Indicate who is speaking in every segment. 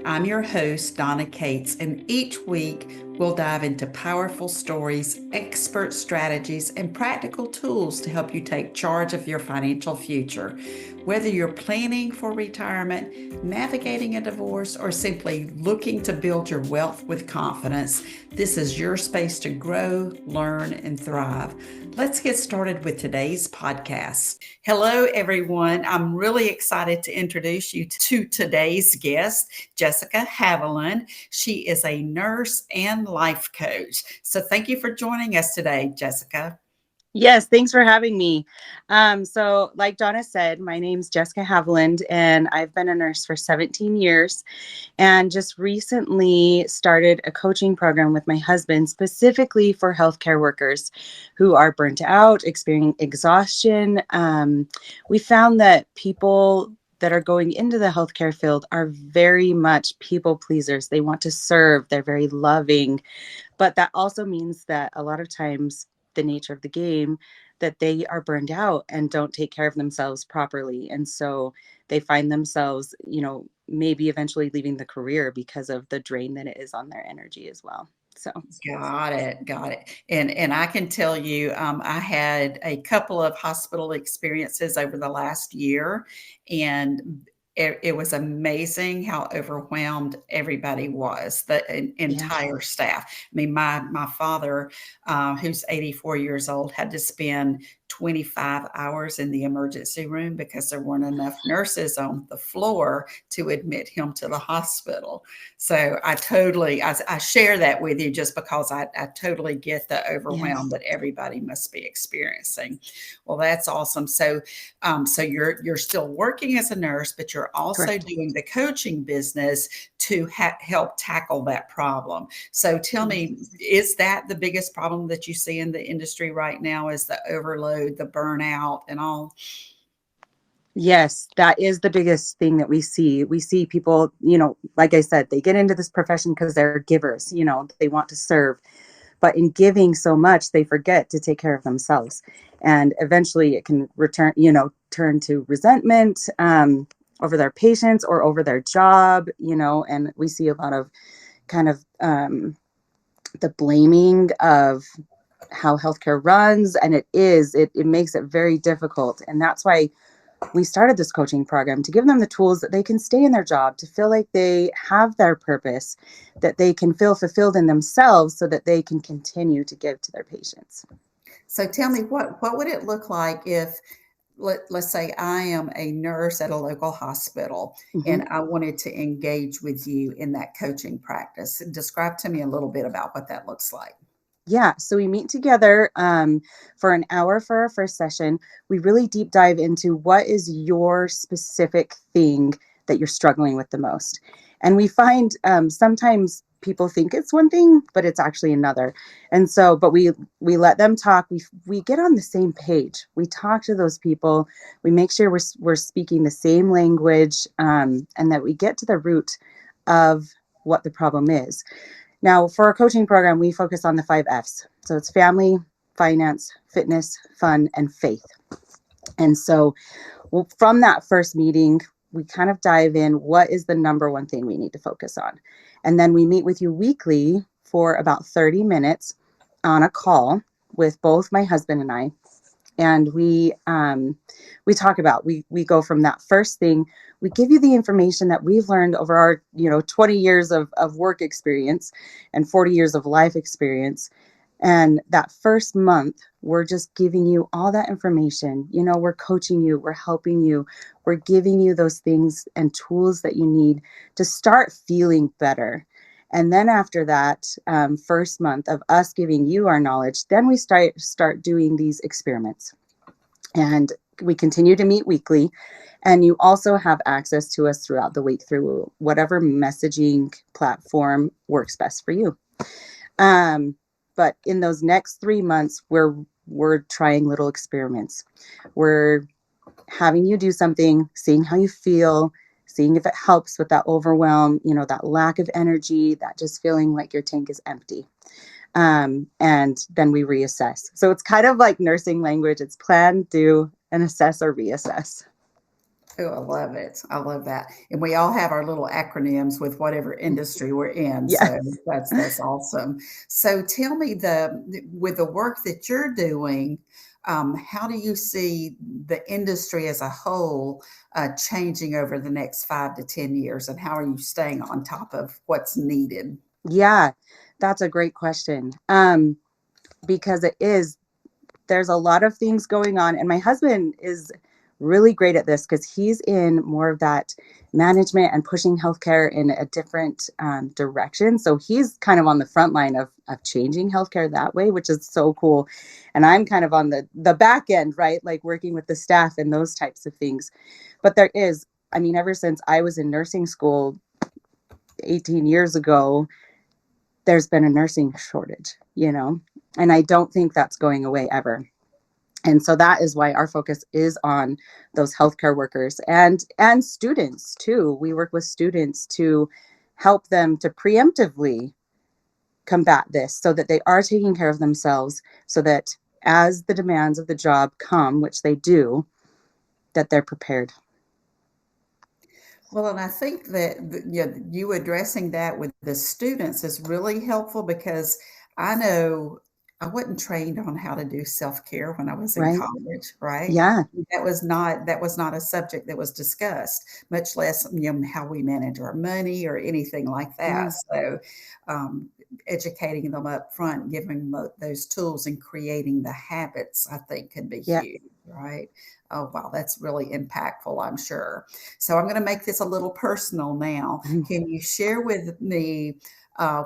Speaker 1: I'm your host, Donna Cates, and each week we'll dive into powerful stories, expert strategies, and practical tools to help you take charge of your financial future. Whether you're planning for retirement, navigating a divorce, or simply looking to build your wealth with confidence, this is your space to grow, learn, and thrive. Let's get started with today's podcast. Hello, everyone. I'm really excited to introduce you to today's guest, Jessica Haviland. She is a nurse and life coach. So, thank you for joining us today, Jessica.
Speaker 2: Yes, thanks for having me. So, like Donna said, my name's Jessica Haviland, and I've been a nurse for 17 years and just recently started a coaching program with my husband specifically for healthcare workers who are burnt out, experiencing exhaustion. We found that people that are going into the healthcare field are very much people pleasers. They want to serve, they're very loving, but that also means that a lot of times the nature of the game that they are burned out and don't take care of themselves properly, and so they find themselves, maybe eventually leaving the career because of the drain that it is on their energy as well. So
Speaker 1: Got it, got it. And I can tell you, I had a couple of hospital experiences over the last year, and it was amazing how overwhelmed everybody was, the
Speaker 2: yeah.
Speaker 1: entire staff. I mean, my father, who's 84 years old, had to spend 25 hours in the emergency room because there weren't enough nurses on the floor to admit him to the hospital. So I share that with you just because I totally get the overwhelm
Speaker 2: Yes.
Speaker 1: that everybody must be experiencing. Well, that's awesome. So you're still working as a nurse, but you're also
Speaker 2: Correct.
Speaker 1: doing the coaching business to help tackle that problem. So tell me,
Speaker 2: Yes.
Speaker 1: is that the biggest problem that you see in the industry right now? Is the overload, the burnout, and all?
Speaker 2: Yes, that is the biggest thing that we see. We see people, like I said, they get into this profession because they're givers, they want to serve. But in giving so much, they forget to take care of themselves. And eventually it can turn to resentment over their patients or over their job, and we see a lot of kind of the blaming of how healthcare runs. And it makes it very difficult. And that's why we started this coaching program to give them the tools that they can stay in their job, to feel like they have their purpose, that they can feel fulfilled in themselves so that they can continue to give to their patients.
Speaker 1: So tell me, what would it look like if let's say I am a nurse at a local hospital
Speaker 2: Mhm.
Speaker 1: and I wanted to engage with you in that coaching practice? Describe to me a little bit about what that looks like.
Speaker 2: Yeah, so we meet together for an hour for our first session. We really deep dive into what is your specific thing that you're struggling with the most. And we find sometimes people think it's one thing, but it's actually another. And so, but we let them talk. We get on the same page. We talk to those people. We make sure we're speaking the same language, and that we get to the root of what the problem is. Now, for our coaching program, we focus on the 5 F's. So it's family, finance, fitness, fun, and faith. And so, from that first meeting, we kind of dive in what is the number one thing we need to focus on. And then we meet with you weekly for about 30 minutes on a call with both my husband and I, and we talk about, we go from that first thing. We give you the information that we've learned over our 20 years of work experience and 40 years of life experience. And that first month, we're just giving you all that information. We're coaching you, we're helping you, we're giving you those things and tools that you need to start feeling better. And then after that first month of us giving you our knowledge, then we start doing these experiments. And we continue to meet weekly. And you also have access to us throughout the week through whatever messaging platform works best for you. Um, but in those next 3 months, we're trying little experiments. We're having you do something, seeing how you feel, seeing if it helps with that overwhelm, that lack of energy, that just feeling like your tank is empty. And then we reassess. So it's kind of like nursing language. It's plan, do, and assess or reassess.
Speaker 1: Oh, I love it. I love that. And we all have our little acronyms with whatever industry we're in. So
Speaker 2: Yes.
Speaker 1: that's awesome. So tell me with the work that you're doing, how do you see the industry as a whole changing over the next 5 to 10 years, and how are you staying on top of what's needed?
Speaker 2: Yeah, that's a great question. Because there's a lot of things going on. And my husband is really great at this because he's in more of that management and pushing healthcare in a different direction. So he's kind of on the front line of changing healthcare that way, which is so cool. And I'm kind of on the back end, right? Like working with the staff and those types of things. But I mean, ever since I was in nursing school 18 years ago, there's been a nursing shortage, and I don't think that's going away ever. And so that is why our focus is on those healthcare workers and students too. We work with students to help them to preemptively combat this so that they are taking care of themselves, so that as the demands of the job come, which they do, that they're prepared.
Speaker 1: Well, and I think that you addressing that with the students is really helpful because I know I wasn't trained on how to do self-care when I was in
Speaker 2: Right?
Speaker 1: college, right?
Speaker 2: Yeah.
Speaker 1: That was not a subject that was discussed, much less how we manage our money or anything like
Speaker 2: Yeah.
Speaker 1: that. So, um, educating them up front, giving them those tools, and creating the habits, I think, can be
Speaker 2: Yeah.
Speaker 1: huge, right? Oh, wow, that's really impactful, I'm sure. So I'm going to make this a little personal now. Can you share with me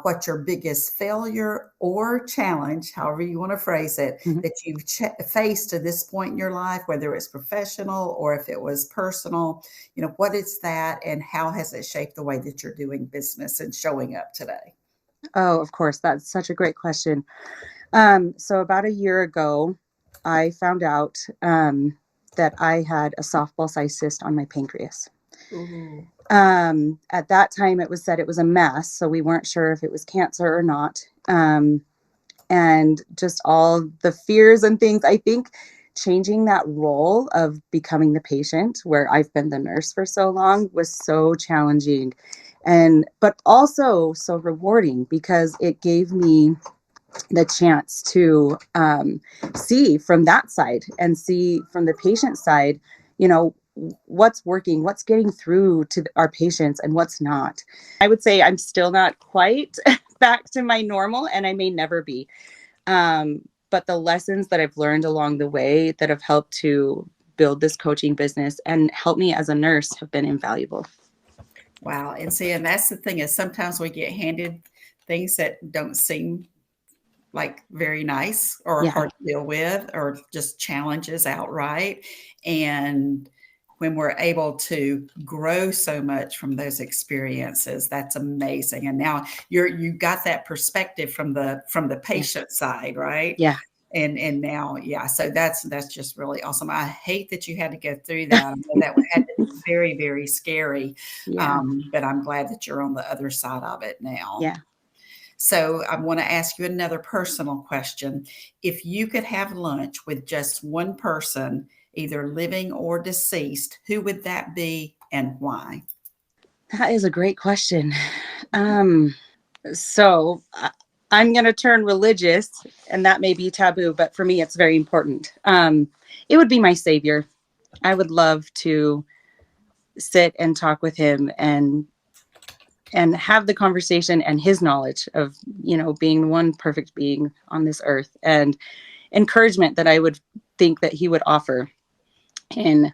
Speaker 1: what your biggest failure or challenge, however you want to phrase it, that you've faced to this point in your life, whether it's professional or if it was personal? What is that, and how has it shaped the way that you're doing business and showing up today?
Speaker 2: Oh, of course. That's such a great question. So about a year ago, I found out that I had a softball sized cyst on my pancreas.
Speaker 1: Ooh.
Speaker 2: At that time, it was said it was a mass, so we weren't sure if it was cancer or not. And just all the fears and things, I think changing that role of becoming the patient, where I've been the nurse for so long, was so challenging, but also so rewarding because it gave me the chance to see from that side and see from the patient side, you know, what's working, what's getting through to our patients and what's not. I would say I'm still not quite back to my normal, and I may never be. But the lessons that I've learned along the way that have helped to build this coaching business and help me as a nurse have been invaluable.
Speaker 1: Wow. And see, and that's the thing, is sometimes we get handed things that don't seem like very nice or
Speaker 2: Yeah.
Speaker 1: hard to deal with, or just challenges outright. And when we're able to grow so much from those experiences, that's amazing. And now you got that perspective from the
Speaker 2: Yeah.
Speaker 1: patient side, right?
Speaker 2: Yeah.
Speaker 1: And now, yeah, so that's just really awesome. I hate that you had to go through that. I know that had to be very, very scary.
Speaker 2: Yeah.
Speaker 1: But I'm glad that you're on the other side of it now.
Speaker 2: Yeah.
Speaker 1: So I want to ask you another personal question. If you could have lunch with just one person, either living or deceased, who would that be and why?
Speaker 2: That is a great question. Um, so I'm going to turn religious, and that may be taboo, but for me, it's very important. It would be my savior. I would love to sit and talk with him and have the conversation and his knowledge of, being the one perfect being on this earth, and encouragement that I would think that he would offer in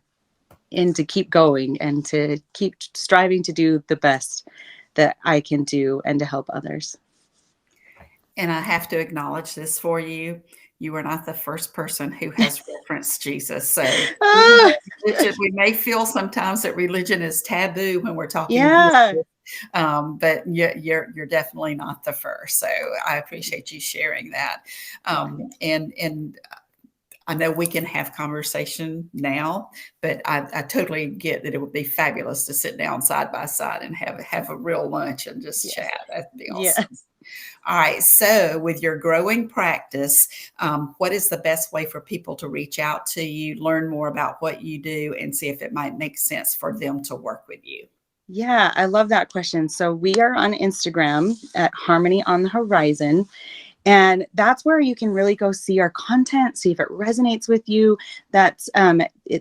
Speaker 2: to keep going and to keep striving to do the best that I can do and to help others.
Speaker 1: And I have to acknowledge this for you. You are not the first person who has referenced Jesus. So
Speaker 2: Ah,
Speaker 1: we may feel sometimes that religion is taboo when we're talking
Speaker 2: yeah.
Speaker 1: business, but you're definitely not the first. So I appreciate you sharing that. And I know we can have conversation now, but I totally get that it would be fabulous to sit down side by side and have a real lunch and just
Speaker 2: Yes.
Speaker 1: chat. That'd be
Speaker 2: Yes.
Speaker 1: awesome. All right. So, with your growing practice, what is the best way for people to reach out to you, learn more about what you do, and see if it might make sense for them to work with you?
Speaker 2: Yeah, I love that question. So we are on Instagram at Harmony on the Horizon. And that's where you can really go see our content, see if it resonates with you. That's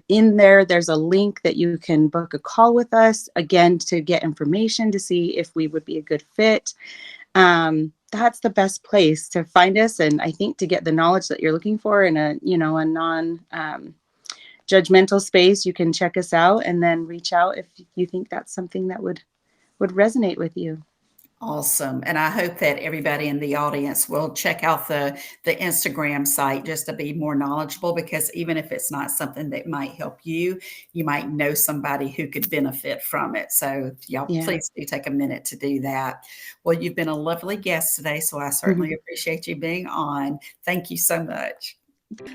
Speaker 2: in there. There's a link that you can book a call with us, again, to get information to see if we would be a good fit. That's the best place to find us. And I think to get the knowledge that you're looking for in a non judgmental space, you can check us out and then reach out if you think that's something that would resonate with you.
Speaker 1: Awesome. And I hope that everybody in the audience will check out the Instagram site just to be more knowledgeable, because even if it's not something that might help you, you might know somebody who could benefit from it. So y'all
Speaker 2: Yeah.
Speaker 1: please do take a minute to do that. Well, you've been a lovely guest today, so I certainly appreciate you being on. Thank you so much.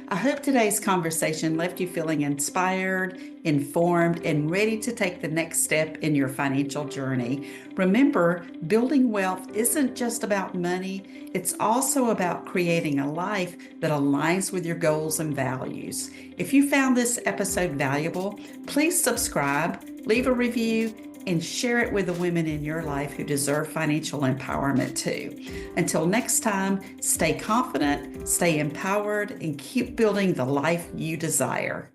Speaker 1: I hope today's conversation left you feeling inspired, informed, and ready to take the next step in your financial journey. Remember, building wealth isn't just about money, it's also about creating a life that aligns with your goals and values. If you found this episode valuable, please subscribe, leave a review, and share it with the women in your life who deserve financial empowerment too. Until next time, stay confident, stay empowered, and keep building the life you desire.